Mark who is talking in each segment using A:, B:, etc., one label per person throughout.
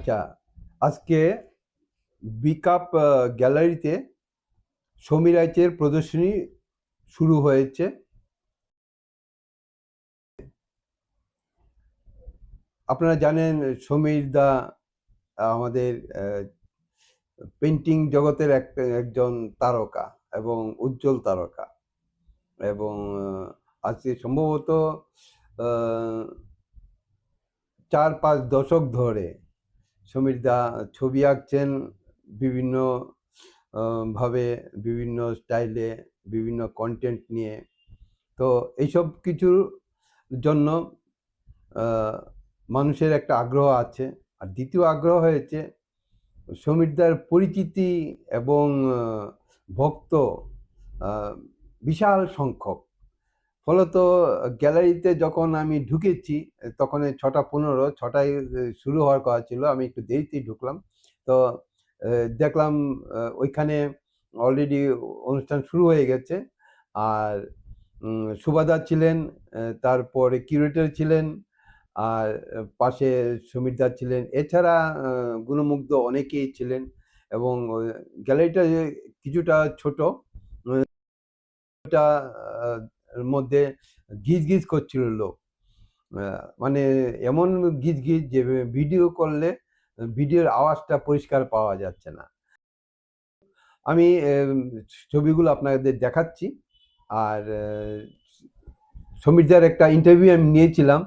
A: আচ্ছা, আজকে বিকাপ গ্যালারিতে সমীর আইচের প্রদর্শনী শুরু হয়েছে। আপনারা জানেন সমীর দা আমাদের পেন্টিং জগতের একজন তারকা এবং উজ্জ্বল তারকা, এবং আজকে সম্ভবত 4-5 দশক ধরে সমীর দা ছবি আঁকছেন বিভিন্ন ভাবে, বিভিন্ন স্টাইলে, বিভিন্ন কন্টেন্ট নিয়ে। তো এইসব কিছুর জন্য মানুষের একটা আগ্রহ আছে। আর দ্বিতীয় আগ্রহ হয়েছে সমীরদার পরিচিতি এবং ভক্ত বিশাল সংখ্যক। ফলত গ্যালারিতে যখন আমি ঢুকেছি তখন 6:15, 6টায় শুরু হওয়ার কথা ছিল, আমি একটু দেরিতেই ঢুকলাম। তো দেখলাম ওইখানে অলরেডি অনুষ্ঠান শুরু হয়ে গেছে। আর সুবাদা ছিলেন, তারপরে কিউরেটর ছিলেন, আর পাশে সমীরদা ছিলেন, এছাড়া গুণমুগ্ধ অনেকেই ছিলেন। এবং গ্যালারিটা কিছুটা ছোট, মধ্যে গিজ গিজ করছিল লোক, মানে এমন গিজ গিজ যে ভিডিও করলে ভিডিওর আওয়াজটা পরিষ্কার পাওয়া যাচ্ছে না। আমি ছবিগুলো আপনাদের দেখাচ্ছি। আর সমীরদার একটা ইন্টারভিউ আমি নিয়েছিলাম,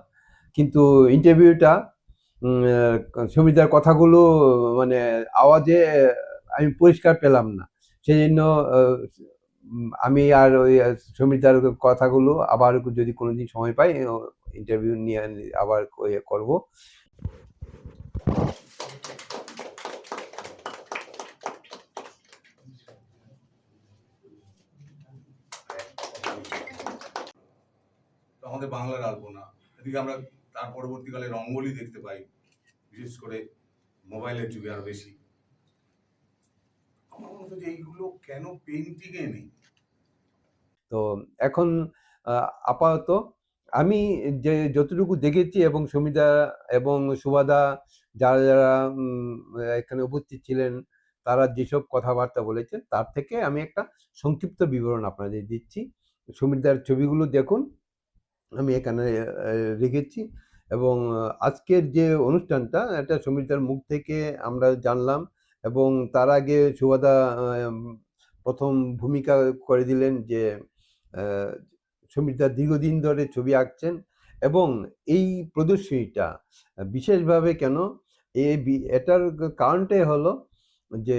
A: কিন্তু ইন্টারভিউটা সমীরদার কথাগুলো মানে আওয়াজে আমি পরিষ্কার পেলাম না। সেই জন্য আমি আর ওই সমীরদার কথাগুলো আবার যদি কোনোদিন সময় পাই ইন্টারভিউ নিয়ে আবার করব।
B: আমাদের বাংলার আলপনা, এদিকে আমরা তার পরবর্তীকালে রঙ্গোলি দেখতে পাই, বিশেষ করে মোবাইলের যুগে আরো বেশি। আমার মনে হচ্ছে যে এইগুলো কেন পেন্টিংয়ে নেই।
A: তো এখন আপাতত আমি যে যতটুকু দেখেছি, এবং সমীরদা এবং সুবাদা যারা যারা এখানে উপস্থিত ছিলেন তারা যেসব কথাবার্তা বলেছেন তার থেকে আমি একটা সংক্ষিপ্ত বিবরণ আপনাদের দিচ্ছি। সমীরদার ছবিগুলো দেখুন, আমি এখানে রেখেছি। এবং আজকের যে অনুষ্ঠানটা, এটা সমীরদার মুখ থেকে আমরা জানলাম। এবং তার আগে সুবাদা প্রথম ভূমিকা করে দিলেন যে সমীরদা দীর্ঘদিন ধরে ছবি আঁকছেন, এবং এই প্রদর্শনীটা বিশেষভাবে কেন, এটার কারণটাই হলো যে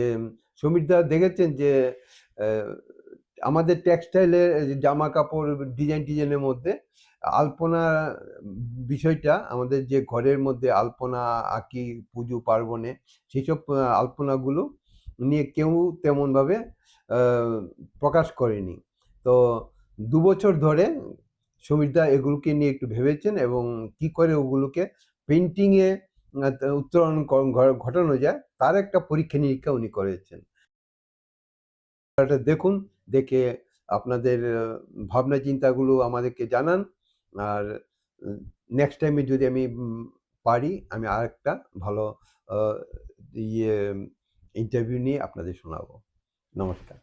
A: সমীরদা দেখেছেন যে আমাদের টেক্সটাইলের জামা কাপড় ডিজাইনের মধ্যে আলপনা বিষয়টা, আমাদের যে ঘরের মধ্যে আলপনা আঁকি পুজো পার্বণে, সেসব আলপনাগুলো নিয়ে কেউ তেমনভাবে প্রকাশ করেনি। তো 2 বছর ধরে সমীরদা এগুলোকে নিয়ে একটু ভেবেছেন, এবং কি করে ওগুলোকে পেন্টিংয়ে উত্তরণ ঘটানো যায় তার একটা পরীক্ষা নিরীক্ষা উনি করেছেন। দেখুন, দেখে আপনাদের ভাবনা চিন্তাগুলো আমাদেরকে জানান। আর নেক্সট টাইমে যদি আমি পারি, আমি আরেকটা ভালো ইন্টারভিউ নিয়ে আপনাদের শোনাবো। নমস্কার।